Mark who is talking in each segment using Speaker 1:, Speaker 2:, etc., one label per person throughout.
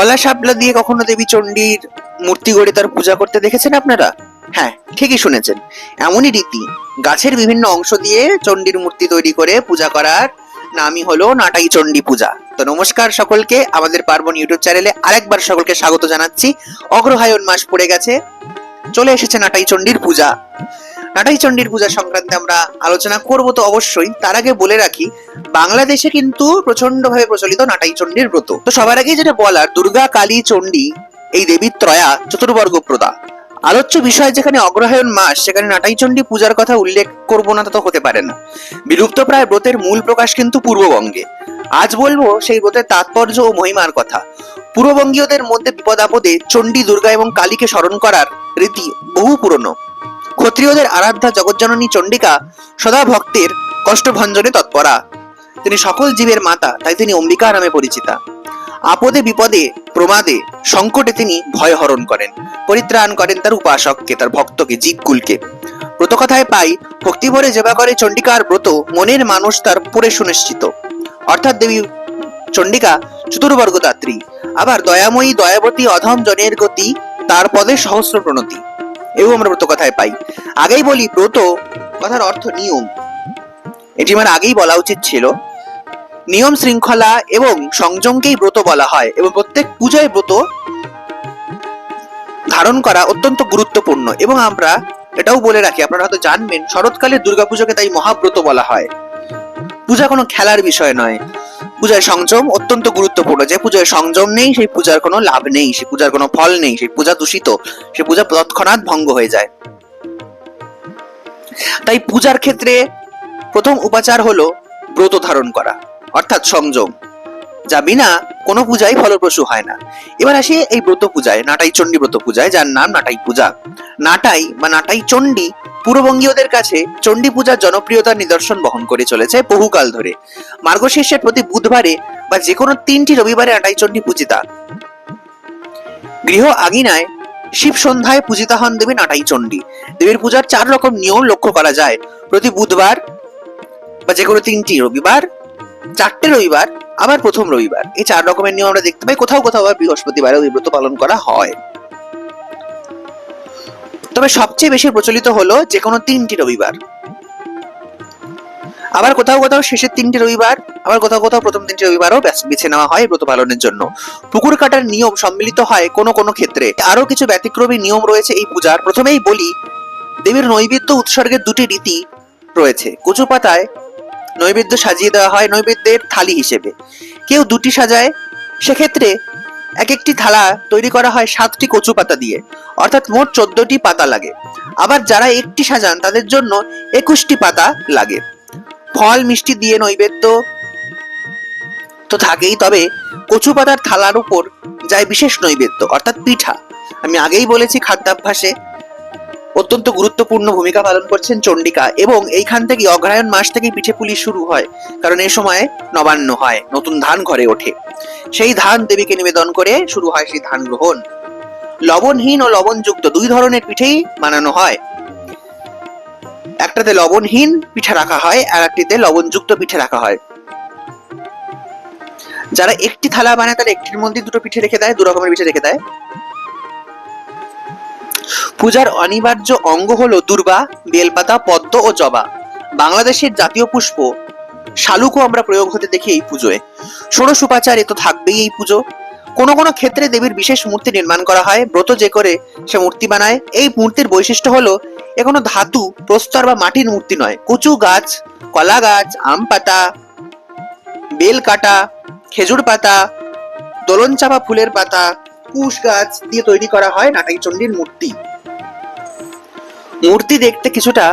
Speaker 1: কলা শাপলা দিয়ে কখনো দেবী চণ্ডীর মূর্তি গড়ে তার পূজা করতে দেখেছেন আপনারা? হ্যাঁ, ঠিকই শুনেছেন। এমনই রীতি গাছের বিভিন্ন অংশ দিয়ে চণ্ডীর মূর্তি তৈরি করে পূজা করার নামই হলো নাটাই চণ্ডী পূজা। তো নমস্কার সকলকে, আমাদের পার্বণ ইউটিউব চ্যানেলে আরেকবার সকলকে স্বাগত জানাচ্ছি। অগ্রহায়ণ মাস পড়ে গেছে, চলে এসেছে নাটাই চণ্ডীর পূজা। নাটাই চণ্ডীর পূজা সংক্রান্তে আমরা আলোচনা করব তো অবশ্যই। তার আগে বলে রাখি, বাংলাদেশে কিন্তু প্রচন্ড ভাবে প্রচলিত নাটাই চণ্ডীর ব্রত। তো সবার আগে যেটা বলার, দুর্গা কালী চণ্ডী এই দেবীর ত্রয়া চতুর্বর্গ প্রদা। আলোচ্য বিষয় যেখানে অগ্রহায়ণ মাস, সেখানে নাটাই চণ্ডী পূজার কথা উল্লেখ করব না তা তো হতে পারে না। বিলুপ্ত প্রায় ব্রতের মূল প্রকাশ কিন্তু পূর্ববঙ্গে। আজ বলবো সেই ব্রতের তাৎপর্য ও মহিমার কথা। পূর্ববঙ্গীয়দের মধ্যে বিপদ আপদে চণ্ডী, দুর্গা এবং কালীকে স্মরণ করার রীতি বহু পুরনো। ক্ষত্রিয়দের আরাধ্যা জগজ্জননী চণ্ডিকা সদা ভক্তের কষ্টভঞ্জনে তৎপরা। তিনি সকল জীবের মাতা, তাই তিনি অম্বিকা নামে পরিচিতা। আপদে বিপদে প্রমাদে সংকটে তিনি ভয় হরণ করেন, পরিত্রাণ করেন তার উপাসককে, তার ভক্তকে, জীবকুলকে। ব্রতকথায় পাই, ভক্তি ভরে যেবা করে চণ্ডিকার ব্রত, মনের মানুষ তার পুরে সুনিশ্চিত। অর্থাৎ দেবী চণ্ডিকা চতুর্বর্গদাত্রী। আবার দয়াময়ী, দয়াবতী, অধম জনের গতি, তার পদে সহস্র প্রণতি, এও আমরা ব্রত কথায় পাই। আগেই বলি, ব্রত কথার অর্থ নিয়ম। এটি আমার আগেই বলা উচিত ছিল। নিয়ম শৃঙ্খলা এবং সংযমকেই ব্রত বলা হয়, এবং প্রত্যেক পূজায় ব্রত ধারণ করা অত্যন্ত গুরুত্বপূর্ণ। এবং আমরা এটাও বলে রাখি, আপনারা হয়তো জানবেন, শরৎকালের দুর্গাপুজোকে তাই মহাব্রত বলা হয়। পূজা কোনো খেলার বিষয় নয়। পূজায় সংযম অত্যন্ত গুরুত্বপূর্ণ। যে পূজায় সংযম নেই, সেই পূজার কোনো লাভ নেই, সেই পূজার কোনো ফল নেই, সেই পূজা দূষিত, সেই পূজা তৎক্ষণাৎ ভঙ্গ হয়ে যায়। তাই পূজার ক্ষেত্রে প্রথম উপাচার হলো ব্রত ধারণ করা, অর্থাৎ সংযম, যা বিনা কোনো পূজাই ফলপ্রসূ হয় না। এবার আসি এই ব্রত পূজায়, নাটাই চণ্ডী ব্রত পূজায়, যার নাম নাটাই পূজা। নাটাই বা নাটাই চণ্ডী পূর্ববঙ্গীয়দের কাছে চণ্ডী পূজার জনপ্রিয়তার নিদর্শন বহন করে চলেছে বহুকাল ধরে। মার্গশীর্ষের প্রতি বুধবারে বা যে কোনো 3টি রবিবারে নাটাই চণ্ডী পূজিতা। গৃহ আগিনায় শিব সন্ধ্যায় পূজিতা হন দেবী নাটাই চণ্ডী। দেবীর পূজার 4 রকম নিয়ম লক্ষ্য করা যায়। প্রতি বুধবার বা যে কোনো 3টি রবিবার, 4টে রবিবার, আবার প্রথম রবিবার, এই 4 রকমের নিয়ম আমরা দেখতে পাই। কোথাও কোথাও আবার বৃহস্পতিবারেও এই ব্রত পালন করা হয়। তবে সবচেয়ে বেশি প্রচলিত হলো যে কোনো 3টি রবিবার। আবার কোথাও কোথাও শেষের 3টে রবিবার, আবার কোথাও কোথাও প্রথম 3টে রবিবারও বেছে নেওয়া হয় ব্রত পালনের জন্য। পুকুর কাটার নিয়ম সম্মিলিত হয় কোনো কোনো ক্ষেত্রে। আরো কিছু ব্যতিক্রমী নিয়ম রয়েছে এই পূজার। প্রথমেই বলি, দেবীর নৈবেদ্য উৎসর্গের 2টি রীতি রয়েছে। কচু পাতায় নৈবেদ্য সাজিয়ে দেওয়া হয় নৈবেদ্যের থালি হিসেবে। কেউ 2টি সাজায়, সেক্ষেত্রে এক একটি থালা তৈরি করা হয় 7টি কচু পাতা দিয়ে, অর্থাৎ মোট 14টি পাতা লাগে। আবার যারা একটি সাজান, তাদের জন্য 21টি পাতা লাগে। ফল মিষ্টি দিয়ে নৈবেদ্য তো থাকেই, তবে কচু পাতার থালার উপর যায় বিশেষ নৈবেদ্য, অর্থাৎ পিঠা। আমি আগেই বলেছি, খাদ্যাভ্যাসে অত্যন্ত গুরুত্বপূর্ণ ভূমিকা পালন করছেন চণ্ডিকা, এবং এইখান থেকে অগ্রহায়ণ মাস থেকেই পিঠে পুলি শুরু হয়, কারণ এই সময় নবান্ন হয়, নতুন ধান ঘরে ওঠে। সেই ধান দেবীকে নিবেদন করে শুরু হয় সেই ধান গ্রহণ। লবণহীন ও লবণযুক্ত 2 ধরনের পিঠেই বানানো হয়। একটাতে লবণহীন পিঠা রাখা হয়, আর একটিতে লবণযুক্ত পিঠে রাখা হয়। যারা একটি থালা বানায়, তারা একটির মধ্যে 2টো পিঠে রেখে দেয়, 2 রকমের পিঠে রেখে দেয়। পূজার অনিবার্য অঙ্গ হলো দুর্বা, বেলপাতা, পদ্ম ও জবা। বাংলাদেশের জাতীয় পুষ্প শালুকও আমরা প্রয়োগ হতে দেখি এই পুজোয়। ষোড়শ উপাচারে তো থাকবেই এই পুজো। কোনো কোনো ক্ষেত্রে দেবীর বিশেষ মূর্তি নির্মাণ করা হয়। ব্রত যে করে সে মূর্তি বানায়। এই মূর্তির বৈশিষ্ট্য হলো, এ কোনো ধাতু, প্রস্তর বা মাটির মূর্তি নয়। কচু গাছ, কলা গাছ, আম পাতা, বেল কাটা, খেজুর পাতা, দোলন চাপা ফুলের পাতা, কুশ গাছ দিয়ে তৈরি করা হয় নাটাই চণ্ডীর মূর্তি। মূর্তি দেখতে কিছুটা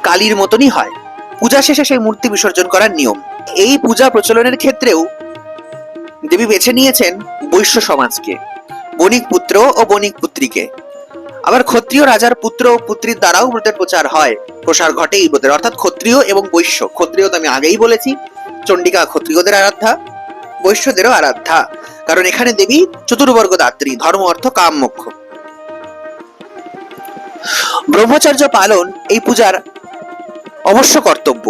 Speaker 1: কালীর মতনই হয়। পূজা শেষে সেই মূর্তি বিসর্জন করার নিয়ম। এই পূজা প্রচলনের ক্ষেত্রেও দেবী বেছে নিয়েছেন বৈশ্য সমাজকে, বণিক পুত্র ও বণিক পুত্রীকে। আবার ক্ষত্রিয় রাজার পুত্র ও পুত্রীর দ্বারাও ব্রতের প্রসার ঘটে এই ব্রতের, অর্থাৎ ক্ষত্রিয় এবং বৈশ্য। ক্ষত্রিয় তো আমি আগেই বলেছি, চণ্ডিকা ক্ষত্রিয়দের আরাধ্যা, বৈশ্যদেরও আরাধ্যা, কারণ এখানে দেবী চতুর্বর্গ দাত্রী, ধর্ম অর্থ কাম মোক্ষ। ব্রহ্মচর্য পালন এই পূজার অবশ্য কর্তব্য।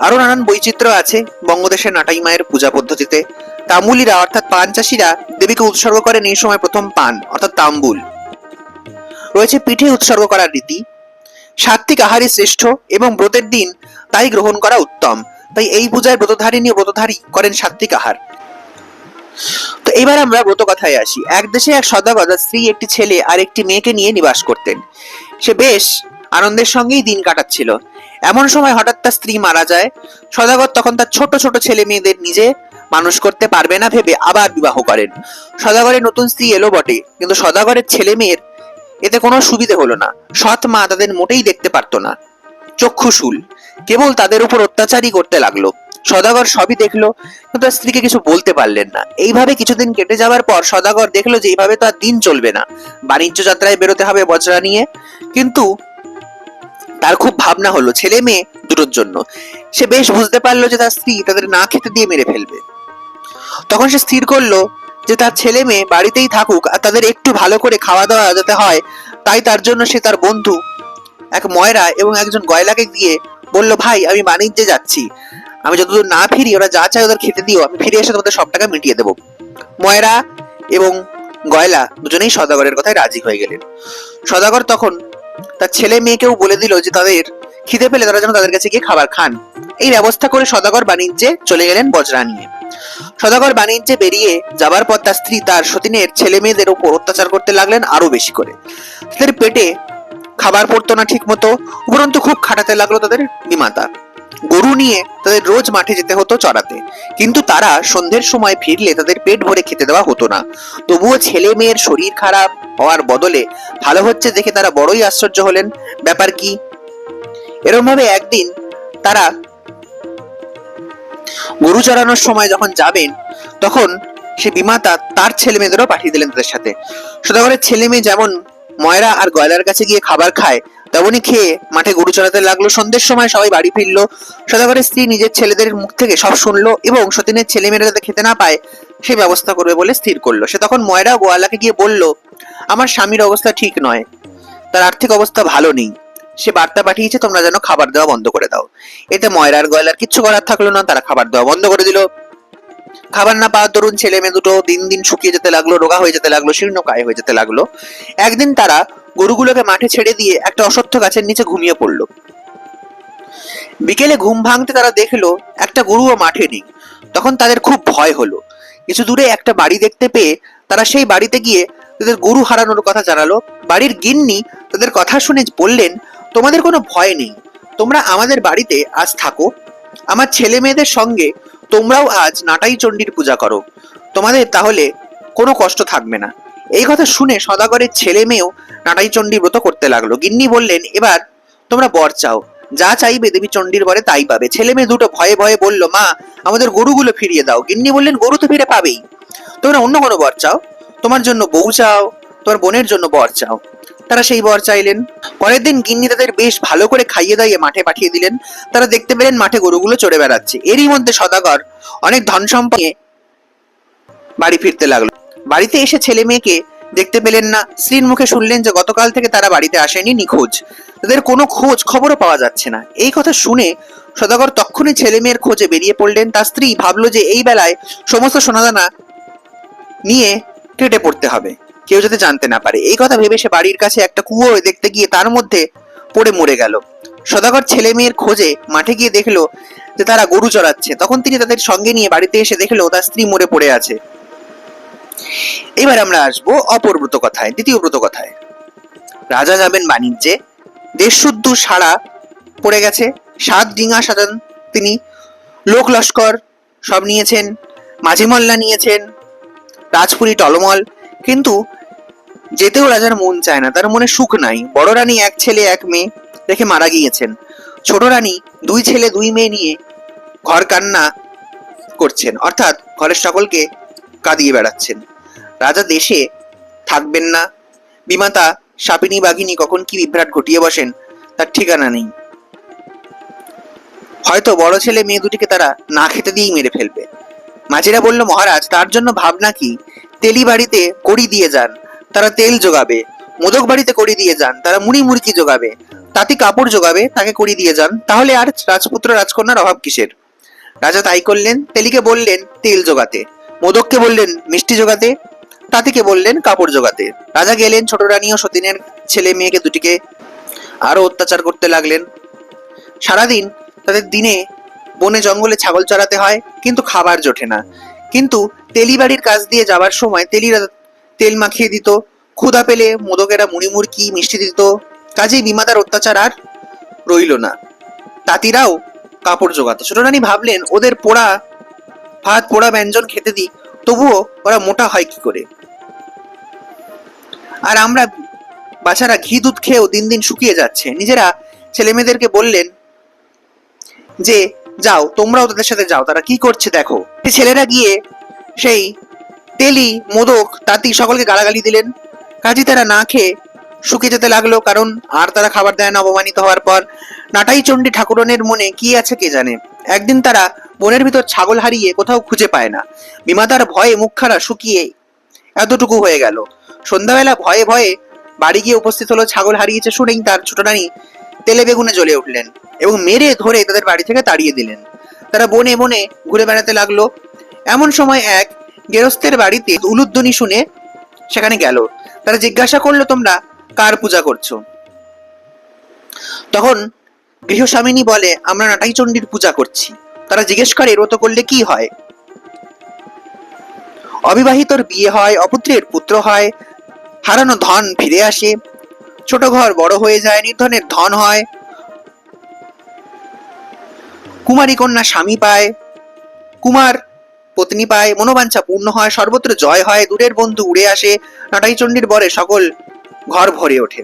Speaker 1: আরো নানান বৈচিত্র্য আছে বঙ্গদেশের নাটাই মায়ের পূজা পদ্ধতিতে। তাম্বুলিরা অর্থাৎ পান চাষিরা দেবীকে উৎসর্গ করেন এই সময় প্রথম পান অর্থাৎ তাম্বুল। রয়েছে পিঠে উৎসর্গ করার রীতি। সাত্ত্বিক আহারই শ্রেষ্ঠ এবং ব্রতের দিন তাই গ্রহণ করা উত্তম, তাই এই পূজায় ব্রতধারিণী ও ব্রতধারী করেন সাত্ত্বিক আহার। তো এবার আমরা ব্রত কথায় আসি। এক দেশে এক সদাগর স্ত্রী, একটি ছেলে আর একটি মেয়েকে নিয়ে নিবাস করতেন। সে বেশ আনন্দের সঙ্গেই দিন কাটাচ্ছিল। এমন সময় হঠাৎ তার স্ত্রী মারা যায়। সদাগর তখন তার ছোট ছোট ছেলে মেয়েদের নিজে মানুষ করতে পারবে না ভেবে আবার বিবাহ করেন। সদাগরের নতুন স্ত্রী এলো বটে, কিন্তু সদাগরের ছেলে মেয়ের এতে কোনো সুবিধে হলো না। সৎ মা তাদের মোটেই দেখতে পারতো না, চক্ষুশূল, কেবল তাদের উপর অত্যাচারই করতে লাগলো। সদাগর সবই দেখলো, কিন্তু তার স্ত্রীকে কিছু বলতে পারলেন না। এইভাবে কিছুদিন কেটে যাওয়ার পর সদাগর দেখলো যে এইভাবে তো আর দিন চলবে না, বাণিজ্য যাত্রায় বেরোতে হবে বজরা নিয়ে। কিন্তু তার খুব ভাবনা হলো ছেলে মেয়ে দুটোর জন্য। সে বেশ বুঝতে পারলো যে তার স্ত্রী তাদের না খেতে দিয়ে মেরে ফেলবে। তখন সে স্থির করলো যে তার ছেলে মেয়ে বাড়িতেই থাকুক আর তাদের একটু ভালো করে খাওয়া দাওয়া যাতে হয়। তাই তার জন্য সে তার বন্ধু এক ময়রা এবং একজন গয়লাকে দিয়ে বলল, ভাই আমি বাণিজ্যে যাচ্ছি, আমি যতদূর না ফিরি ওরা যা চায় ওদের খেতে দিও, আমি ফিরে এসে তোমাদের সব টাকা মিটিয়ে দেবো। ময়রা এবং গয়লা দুজনেই সদাগরের কথায় রাজি হয়ে গেলেন। সদাগর তখন তার ছেলে মেয়েকেও বলে দিল যে তাদের খিদে পেলে তারা যেন তাদের কাছে গিয়ে খাবার খান। এই ব্যবস্থা করে সদাগর বাণিজ্যে চলে গেলেন বজরা নিয়ে। সদাগর বাণিজ্যে বেরিয়ে যাবার পর তার স্ত্রী তার সতীনের ছেলে মেয়েদের উপর অত্যাচার করতে লাগলেন আরো বেশি করে। তাদের পেটে খাবার পড়তো না ঠিক মতো, উপরন্তু খুব খাটাতে লাগলো তাদের বিমাতা। গরু নিয়ে তাদের রোজ মাঠে যেতে হতো চড়াতে, কিন্তু তারা সন্ধ্যের সময় ফিরলে তাদের পেট ভরে খেতে দেওয়া হতো না। তবুও ছেলে মেয়ের শরীর খারাপ হওয়ার বদলে ভালো হচ্ছে দেখে তারা বড়ই আশ্চর্য হলেন, ব্যাপার কি। এরকম ভাবে একদিন তারা গরু চড়ানোর সময় যখন যাবেন, তখন সে বিমাতা তার ছেলে মেয়েদেরও পাঠিয়ে দিলেন তাদের সাথে। সদাগরের ছেলে মেয়ে যেমন ময়রা আর গয়লার কাছে গিয়ে খাবার খায়, তেমনই খেয়ে মাঠে গরু চড়াতে লাগলো। সন্ধ্যের সময় সবাই বাড়ি ফিরলো। সদাগরের স্ত্রী নিজের ছেলেদের মুখ থেকে সব শুনলো এবং সতীনের ছেলে মেয়েরা যাতে খেতে না পায় সে ব্যবস্থা করবে বলে স্থির করলো। সে তখন ময়রা গোয়ালাকে গিয়ে বলল, আমার স্বামীর অবস্থা ঠিক নয়, তার আর্থিক অবস্থা ভালো নেই, সে বার্তা পাঠিয়েছে তোমরা যেন খাবার দেওয়া বন্ধ করে দাও। এতে ময়রার গয়লার কিচ্ছু করার থাকলো না, তারা খাবার দেওয়া বন্ধ করে দিল। খাবার না পাওয়ার দরুন ছেলে মেয়ে দুটো দিন দিন শুকিয়ে যেতে লাগলো, রোগা হয়ে যেতে লাগলো, শীর্ণকায় হয়ে যেতে লাগলো। একদিন তারা গরুগুলোকে মাঠে ছেড়ে দিয়ে একটা অশ্বত্থ গাছের নিচে ঘুমিয়ে পড়লো। বিকেলে ঘুম ভাঙতে তারা দেখলো একটা গরুও মাঠে নেই। তখন তাদের খুব ভয় হলো। কিছু দূরে একটা বাড়ি দেখতে পেয়ে তারা সেই বাড়িতে গিয়ে তাদের গরু হারানোর কথা জানালো। বাড়ির গিন্নি তাদের কথা শুনে বললেন, তোমাদের কোনো ভয় নেই, তোমরা আমাদের বাড়িতে আজ থাকো, আমার ছেলে মেয়েদের সঙ্গে তোমরাও আজ নাটাই চণ্ডীর পূজা করো, তোমাদের তাহলে কোনো কষ্ট থাকবে না। এই কথা শুনে সদাগরের ছেলে মেয়েও নাটাই চণ্ডী ব্রত করতে লাগলো। গিন্নি বললেন, এবার তোমরা বর চাও, যা চাইবে দেবী চণ্ডীর বরে তাই পাবে। ছেলে মেয়ে দুটো ভয়ে ভয়ে বলল, মা আমাদের গরুগুলো ফিরিয়ে দাও। গিন্নি বললেন, গরু তো ফিরে পাবেই, তোমরা অন্য কোনো বর চাও, তোমার জন্য বউ চাও, তোমার বোনের জন্য বর চাও। তারা সেই বর চাইলেন। পরের দিন গিন্নি তাদের বেশ ভালো করে খাইয়ে দাইয়ে মাঠে পাঠিয়ে দিলেন। তারা দেখতে পেলেন মাঠে গরুগুলো চড়ে বেড়াচ্ছে। এরই মধ্যে সদাগর অনেক ধন সম্পদ নিয়ে বাড়ি ফিরতে লাগলো। বাড়িতে এসে ছেলে মেয়েকে দেখতে পেলেন না। স্ত্রীর মুখে শুনলেন যে গতকাল থেকে তারা বাড়িতে আসেনি, নিখোঁজ, তাদের কোনো খোঁজ খবরও পাওয়া যাচ্ছে না। এই কথা শুনে সদাগর তক্ষুনি ছেলে মেয়ের খোঁজে বেরিয়ে পড়লেন। তার স্ত্রী ভাবলো যে এই বেলায় সমস্ত সোনাদানা নিয়ে কেটে পড়তে হবে, কেউ যাতে জানতে না পারে। এই কথা ভেবে সে বাড়ির কাছে একটা কুয়ো দেখতে গিয়ে তার মধ্যে পড়ে মরে গেল। সদাগর ছেলে মেয়ের খোঁজে মাঠে গিয়ে দেখলো যে তারা গরু চড়াচ্ছে। তখন তিনি তাদের সঙ্গে নিয়ে বাড়িতে এসে দেখলো তার স্ত্রী মরে পড়ে আছে। এবার আমরা আসবো অপর ব্রত কথায়, দ্বিতীয় ব্রত কথায়। রাজা যাবেন বাণিজ্যে, দেশ শুদ্ধ সারা পড়ে গেছে, 7 ডিঙা সাজান তিনি, লোক লস্কর সব নিয়েছেন, মাঝি মল্লা নিয়েছেন, রাজপুরী টলমল, কিন্তু যেতেও রাজার মন চায় না, তার মনে সুখ নাই। বড় রানী এক ছেলে এক মেয়ে রেখে মারা গিয়েছেন, ছোট রানী 2 ছেলে 2 মেয়ে নিয়ে ঘর কান্না করছেন, অর্থাৎ ঘরের সকলকে কাঁদিয়ে বেড়াচ্ছেন। রাজা দেশে থাকবেন না, বিমাতা সাপিনী বাঘিনী কখন কি বিভ্রাট ঘটিয়ে বসেন তার ঠিকানা নেই। হয়তো বড় ছেলে মেয়ে দুটিকে তারা না খেতে দিয়েই মেরে ফেলবে। মাঝিরা বলল, মহারাজ তার জন্য ভাবনা কি, তেলি বাড়িতে কড়ি দিয়ে যান, তারা তেল জোগাবে, মোদক বাড়িতে কড়ি দিয়ে যান, তারা মুড়ি মুড়কি জোগাবে, তাঁতি কাপড় জোগাবে, তাকে কড়ি দিয়ে যান, তাহলে আর রাজপুত্র রাজকন্যার অভাব কিসের। রাজা তাই করলেন। তেলিকে বললেন তেল জোগাতে, মোদককে বললেন মিষ্টি জোগাতে, তাঁতিকে বললেন কাপড় জোগাতে। রাজা গেলেন, ছোট রানী ও সতীনের ছেলে মেয়েকে দুটিকে আরো অত্যাচার করতে লাগলেন। সারাদিন তাদের দিনে বনে জঙ্গলে ছাগল চড়াতে হয়, কিন্তু খাবার জোটে না। কিন্তু তেলি বাড়ির কাজ দিয়ে যাবার সময় তেলিরা তেল মাখিয়ে দিত, ক্ষুধা পেলে মোদকেরা মুড়ি মুড়কি মিষ্টি দিত। কাজেই বিমাতার অত্যাচার আর রইল না। তাঁতিরাও কাপড় জোগাতো। ছোট রানী ভাবলেন ওদের পোড়া ভাত পোড়া ব্যঞ্জন খেতে দিই, তবুও ওরা মোটা হয় কি করে, আর আমরা বাচ্চারা ঘি দুধ খেয়েও দিন দিন শুকিয়ে যাচ্ছে। নিজেরা ছেলে মেয়েদেরকে বললেন যে যাও তোমরাও তাদের সাথে যাও, তারা কি করছে দেখো। ছেলেরা গিয়ে সেই তেলি মোদক তাঁতি সকলকে গালাগালি দিলেন। কাজী তারা না খেয়ে শুকিয়ে যেতে লাগলো, কারণ আর তারা খাবার দেয় না অপমানিত হওয়ার পর। নাটাই চণ্ডী ঠাকুরনের মনে কি আছে কে জানে। একদিন তারা বনের ভিতর ছাগল হারিয়ে কোথাও খুঁজে পায় না। বিমাতার ভয়ে মুখখানা শুকিয়ে এতটুকু হয়ে গেল। সন্ধ্যাবেলা ভয়ে ভয়ে বাড়ি গিয়ে উপস্থিত হলো ছাগল হারিয়েছে শুনেই তার ছোট রানী তেলে বেগুনে জ্বলে উঠলেন এবং মেরে ধরে তাদের বাড়ি থেকে তাড়িয়ে দিলেন। তারা বনে বনে ঘুরে বেড়াতে লাগলো। এমন সময় এক গেরস্তের বাড়িতে উলুধ্বনি শুনে সেখানে গেল। তারা জিজ্ঞাসা করলো তোমরা কার পূজা করছো? তখন গৃহস্বামিনী বলে আমরা নাটাই চণ্ডীর পূজা করছি। তারা জিজ্ঞেস করে এর মতো করলে কি হয়? অবিবাহিতর বিয়ে হয়, অপুত্রের পুত্র হয়, হারানো ধন ফিরে আসে, ছোট ঘর বড় হয়ে যায়, নির্ধনের ধন হয়, কুমারী কন্যা স্বামী পায়, কুমার পত্নী পায়, মনোবাঞ্ছা পূর্ণ হয়, সর্বত্র জয় হয়, দূরের বন্ধু উড়ে আসে, নাটাই চণ্ডীর বরে সকল ঘর ভরে ওঠে।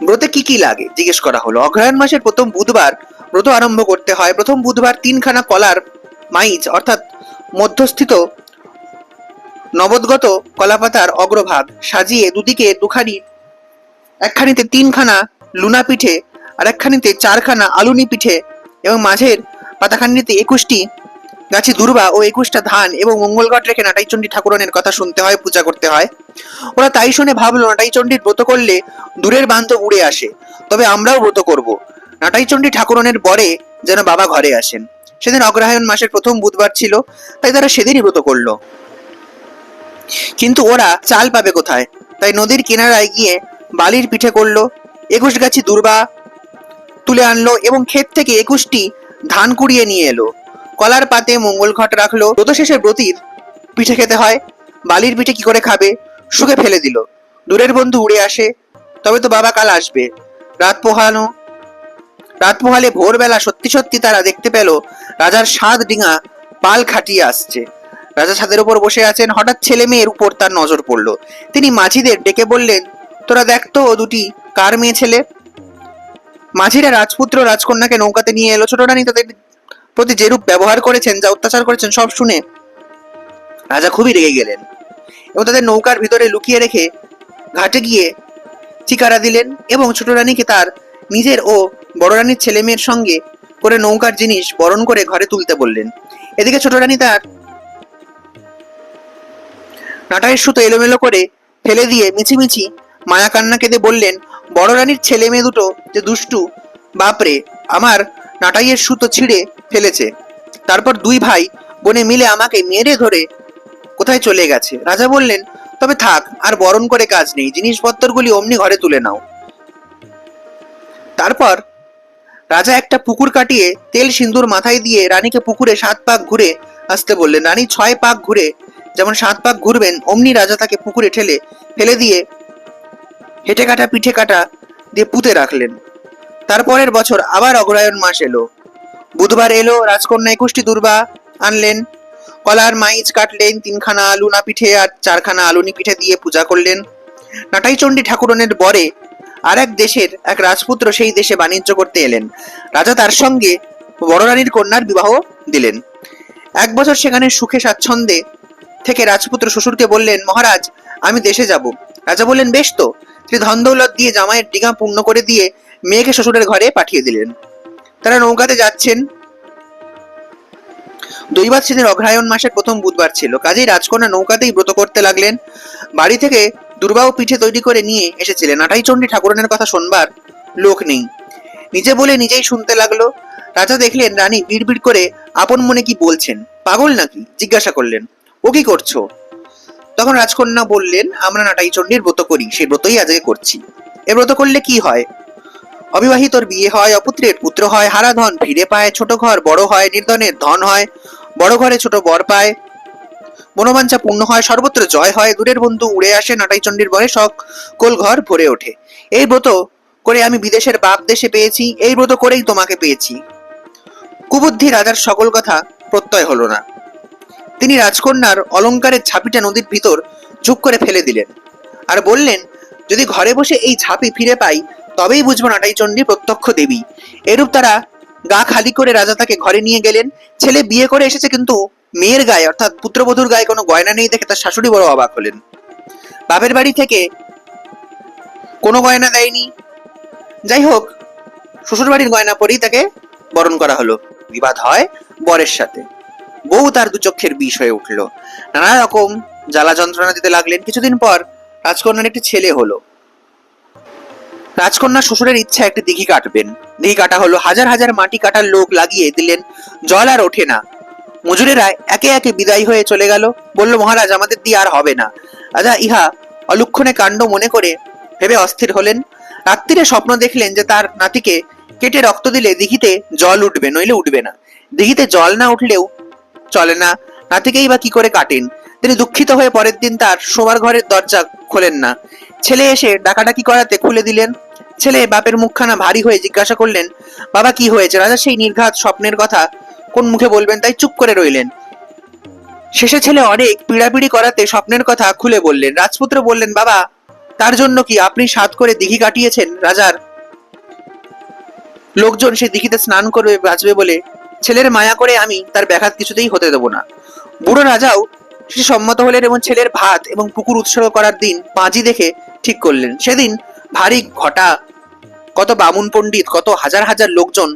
Speaker 1: ব্রতে কি কি লাগে জিজ্ঞেস করা হলো। অগ্রহায়ণ মাসের প্রথম বুধবার ব্রত আরম্ভ করতে হয়। প্রথম বুধবার 3খানা কলার মাইজ অর্থাৎ মধ্যস্থিত নবদগত কলাপাতার অগ্রভাগ সাজিয়ে দুদিকে দুখানি, একখানিতে 3খানা লুনা পিঠে, আর একখানিতে 4খানা আলুনি পিঠে এবং মাঝের পাতাখানিতে 21টি গাছি দুর্বা ও 21টা ধান এবং মঙ্গলঘট রেখে নাটাই চণ্ডী ঠাকুরনের কথা শুনতে হয়, পূজা করতে হয়। ওরা তাই শুনে ভাবলো নাটাই চণ্ডীর ব্রত করলে দূরের বান্ধব উড়ে আসে, তবে আমরাও ব্রত করব। নাটাই চণ্ডী ঠাকুরনের বরে যেন বাবা ঘরে আসেন। সেদিন অগ্রহায়ণ মাসের প্রথম বুধবার ছিল, তাই তারা সেদিনই ব্রত করলো। কিন্তু ওরা চাল পাবে কোথায়? তাই নদীর কিনারায় গিয়ে বালির পিঠে করলো, 21 গাছি দুর্বা তুলে আনলো এবং ক্ষেত থেকে 21টি ধান কুড়িয়ে নিয়ে এলো। কলার পাতে মঙ্গল ঘট রাখলো। ব্রত শেষে ব্রতীর পিঠে খেতে হয়, বালির পিঠে কি করে খাবে? শুকে ফেলে দিল। দূরের বন্ধু উড়ে আসে, তবে তো বাবা কাল আসবে। রাত পোহালে ভোরবেলা সত্যি সত্যি তারা দেখতে পেল রাজার 7 ডিঙা পাল খাটিয়ে আসছে। রাজা ছাদের উপর বসে আছেন। হঠাৎ ছেলে মেয়ের উপর তার নজর পড়লো। তিনি মাঝিদের ডেকে বললেন তোরা দেখতো ও দুটি কার মেয়ে ছেলে? মাঝিরা রাজপুত্র রাজকন্যাকে নৌকাতে নিয়ে এলো। ছোট রানী তাদের প্রতি যেরূপ ব্যবহার করেছেন, যা অত্যাচার করেছেন, সব শুনে রাজা খুবই রেগে গেলেন এবং তাদের নৌকার ভিতরে লুকিয়ে রেখে ঘাটে গিয়ে চিকারা দিলেন এবং ছোট রানীকে তার নিজের ও বড় রানীর ছেলে মেয়ের সঙ্গে করে নৌকার জিনিস বরণ করে ঘরে তুলতে বললেন। এদিকে ছোট রানী তার নাটাইয়ের সুতো এলোমেলো করে ফেলে দিয়ে মিছিমিছি মায়া কান্না কেঁদে বললেন বড় রানীর ছেলে মেয়ে দুটো যে দুষ্টু, বাপরে, আমার নাটাইয়ের সুতো ছিঁড়ে ফেলেছে। তারপর 2 ভাই বোনে মিলে আমাকে মেরে ধরে কোথায় চলে গেছে। রাজা বললেন তবে থাক, আর বরণ করে কাজ নেই, জিনিসপত্রগুলি অমনি ঘরে তুলে নাও। তারপর রাজা একটা পুকুর কাটিয়ে তেল সিন্দুর মাথায় দিয়ে রানীকে পুকুরে 7 পাক ঘুরে আসতে বললেন। রানী 6 পাক ঘুরে যেমন 7 পাক ঘুরবেন, অমনি রাজা তাকে পুকুরে ঠেলে ফেলে দিয়ে হেঁটে কাটা পিঠে কাটা দিয়ে পুঁতে রাখলেন। তারপরের বছর আবার অগ্রহায়ণ মাস এলো। বুধবার এলো। রাজকন্যা 21টি দুর্বা আনলেন, কলার মাইজ কাটলেন, 3খানা লুনা পিঠে আর 4খানা আলুনি পিঠে দিয়ে পূজা করলেন। নাটাই চণ্ডী ঠাকুরনের বরে আর এক দেশের এক রাজপুত্র সেই দেশে বাণিজ্য করতে এলেন। রাজা তার সঙ্গে বড় রানীর কন্যার বিবাহ দিলেন। 1 বছর সেখানে সুখে স্বাচ্ছন্দ্যে থেকে রাজপুত্র শ্বশুরকে বললেন মহারাজ আমি দেশে যাব। রাজা বললেন বেশ তো। তিনি ধন দৌলত দিয়ে জামাইয়ের ডিঙা পূর্ণ করে দিয়ে মেয়েকে শ্বশুরের ঘরে পাঠিয়ে দিলেন। তারা নৌকাতে যাচ্ছেন। দৈবাত সেদিন অগ্রহায়ণ মাসের প্রথম বুধবার ছিল, কাজেই রাজকন্যা নৌকাতেই ব্রত করতে লাগলেন। বাড়ি থেকে দুর্বা ও পিঠে তৈরি করে নিয়ে এসেছিলেন। নাটাই চণ্ডী ঠাকুরনের কথা শোনবার লোক নেই। নিজে বলে নিজেই শুনতে লাগলো। রাজা দেখলেন রানী বিড়বিড় করে আপন মনে কি বলছেন। পাগল নাকি, জিজ্ঞাসা করলেন, ও কি করছো? তখন রাজকন্যা বললেন, আমরা নাটাই চণ্ডীর ব্রত করি, সেই ব্রতই আজকে করছি। এ ব্রত করলে কি হয়? অবিবাহিতর বিয়ে হয়, অপুত্রের পুত্র হয়, হারা ধন ফিরে পায়, ছোট ঘর বড় হয়, নির্ধনের ধন হয়, বড় ঘরে ছোট বর পায়, মনোবাঞ্ছা পূর্ণ হয়, সর্বত্র জয় হয়, দূরের বন্ধু উড়ে আসে, নাটাই চণ্ডীর বরে সকল ঘর ভরে ওঠে। এই ব্রত করে আমি বিদেশের বাপ দেশে পেয়েছি, এই ব্রত করেই তোমাকে পেয়েছি। কুবুদ্ধি রাজার সকল কথা প্রত্যয় হলো না। তিনি রাজকন্যার অলংকারের ঝাঁপিটা নদীর ভিতর ঝুঁক করে ফেলে দিলেন আর বললেন, যদি ঘরে বসে এই ঝাঁপি ফিরে পাই তবেই বুঝবো নাটাই চণ্ডী প্রত্যক্ষ দেবী। এরূপ তারা গা খালি করে রাজা তাকে ঘরে নিয়ে গেলেন। ছেলে বিয়ে করে এসেছে, কিন্তু মেয়ের গায়ে অর্থাৎ পুত্রবধূর গায়ে কোনো গয়না নেই দেখে তার শাশুড়ি বড় অবাক হলেন। বাপের বাড়ি থেকে কোনো গয়না দেয়নি। যাই হোক, শ্বশুর বাড়ির গয়না পরেই তাকে বরণ করা হলো। বিবাদ হয় বরের সাথে। বউ তার দু চক্ষের বিষ হয়ে উঠল, নানা রকম জ্বালা যন্ত্রণা দিতে লাগলেন। কিছুদিন পর রাজকন্যার একটি ছেলে হলো। রাজকন্যা শ্বশুরের ইচ্ছা একটি দিঘি কাটবেন। দিঘি কাটা হলো, হাজার হাজার মাটি কাটার লোক লাগিয়ে দিলেন, জল আর ওঠে না। মজুরেরা একে একে বিদায় হয়ে চলে গেল। বলল, মহারাজ, আমাদের দিয়ে আর হবে না। রাজা ইহা অলক্ষণে কাণ্ড মনে করে ভেবে অস্থির হলেন। রাত্রিরে স্বপ্ন দেখলেন যে তার নাতিকে কেটে রক্ত দিলে দিঘিতে জল উঠবে, নইলে উঠবে না। দিঘিতে জল না উঠলেও চলে না, নাতিকেই বা কি করে কাটেন। তিনি দুঃখিত হয়ে পরের দিন তার শোবার ঘরের দরজা খোলেন না। ছেলে এসে ডাকাডাকি করাতে খুলে দিলেন। ছেলে বাপের মুখখানা ভারী হয়ে জিজ্ঞাসা করলেন, বাবা কি হয়েছে? রাজা সেই নির্ঘাত স্বপ্নের কথা কোন মুখে বলবেন, তাই চুপ করে রইলেন। শেষে ছেলে অনেক পিড়াপিড়ি করাতে স্বপ্নের কথা খুলে বললেন। রাজপুত্র বললেন, বাবা, তার জন্য কি? আপনি সাধ করে দিঘি কাটিয়েছেন, রাজার লোকজন সেই দিঘিতে স্নান করবে, বাঁচবে বলে। ছেলের মায়া করে আমি তার ব্যাঘাত কিছুতেই হতে দেব না। বুড়ো রাজাও শেষে সম্মত হলেন এবং ছেলের ভাত এবং পুকুর উৎসর্গ করার দিন পাঁজি দেখে ঠিক করলেন। সেদিন ভারী ঘটা, কত বামুন পণ্ডিত, কত হাজার হাজার লোকজন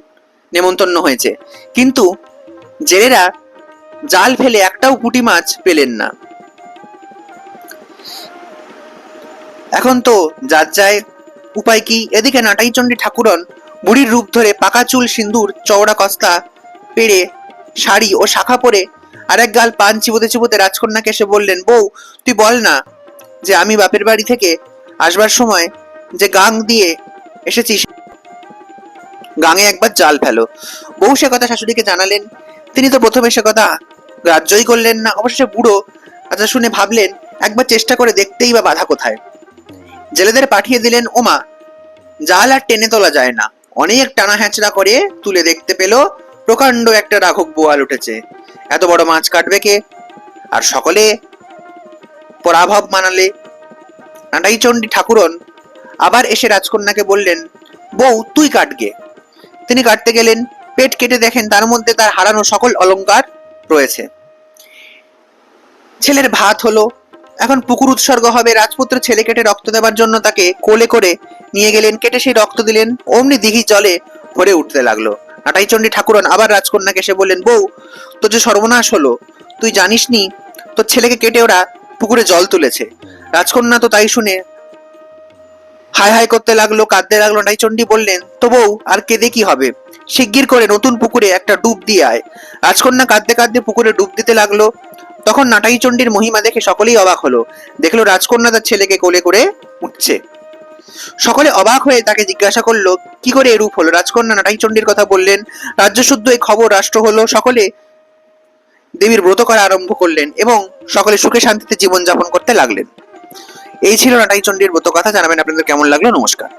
Speaker 1: নেমন্তন্ন হয়েছে, কিন্তু জেলেরা জাল ফেলে একটাও পুঁটি মাছ পেলেন না। এখন তো যার যায়, উপায় কি? এদিকে নাটাইচণ্ডী ঠাকুরন বুড়ির রূপ ধরে পাকা চুল, সিন্দুর, চওড়া কস্তা পেড়ে, শাড়ি ও শাখা পরে আর এক গাল পান চিবোতে চিবোতে রাজকন্যাকে এসে বললেন, বউ, তুই বল না যে আমি বাপের বাড়ি থেকে আসবার সময় যে গাং দিয়ে এসেছিস, গাঙে একবার জাল ফেলো। বউ সে কথা শাশুড়িকে জানালেন। তিনি তো প্রথমে সে কথা গ্রাহ্যই করলেন না। অবশেষে বুড়ো রাজা শুনে ভাবলেন, একবার চেষ্টা করে দেখতেই বা বাধা কোথায়। জেলেদের পাঠিয়ে দিলেন। ওমা, জাল আর টেনে তোলা যায় না। অনেক টানা হ্যাঁচড়া করে তুলে দেখতে পেল প্রকাণ্ড একটা রাঘব বোয়াল উঠেছে। এত বড় মাছ কাটবে কে? আর সকলে পরাভব মানালে। নাটাইচণ্ডী ঠাকুরন আবার এসে রাজকন্যাকে বললেন, বউ, তুই কাটগে। তিনি কাটতে গেলেন, পেট কেটে দেখেন তার মধ্যে তার হারানো সকল অলংকার রয়েছে। ছেলের ভাত হলো, এখন পুকুর উৎসর্গ হবে। রাজপুত্র ছেলে কেটে রক্ত দেবার জন্য তাকে কোলে করে নিয়ে গেলেন, কেটে সেই রক্ত দিলেন। অমনি দিঘি জলে ভরে উঠতে লাগলো। নাটাইচণ্ডী ঠাকুরন আবার রাজকন্যাকে এসে বললেন, বউ, তোর যে সর্বনাশ হলো, তুই জানিস নি তোর ছেলেকে কেটে ওরা পুকুরে জল তুলেছে। রাজকন্যা তো তাই শুনে হায় হায় করতে লাগলো, কাঁদতে লাগলো। নাটাইচণ্ডী বললেন, তো বউ, আর কেঁদে কি হবে? শিগগির করে নতুন পুকুরে একটা ডুব দিয়ে আয়। রাজকন্যা কাঁদতে কাঁদতে পুকুরে ডুব দিতে লাগলো। তখন নাটাইচণ্ডীর মহিমা দেখে সকলেই অবাক হলো। দেখলো রাজকন্যা তার ছেলেকে কোলে করে উঠছে। সকলে অবাক হয়ে তাকে জিজ্ঞাসা করলো, কি করে এরূপ হলো? রাজকন্যা নাটাইচণ্ডীর কথা বললেন। রাজ্যশুদ্ধ এই খবর রাষ্ট্র হলো। সকলে দেবীর ব্রত করা আরম্ভ করলেন এবং সকলে সুখে শান্তিতে জীবনযাপন করতে লাগলেন। এই ছিল নাটাইচণ্ডীর ব্রত কথা। জানাবেন আপনাদের কেমন লাগলো। নমস্কার।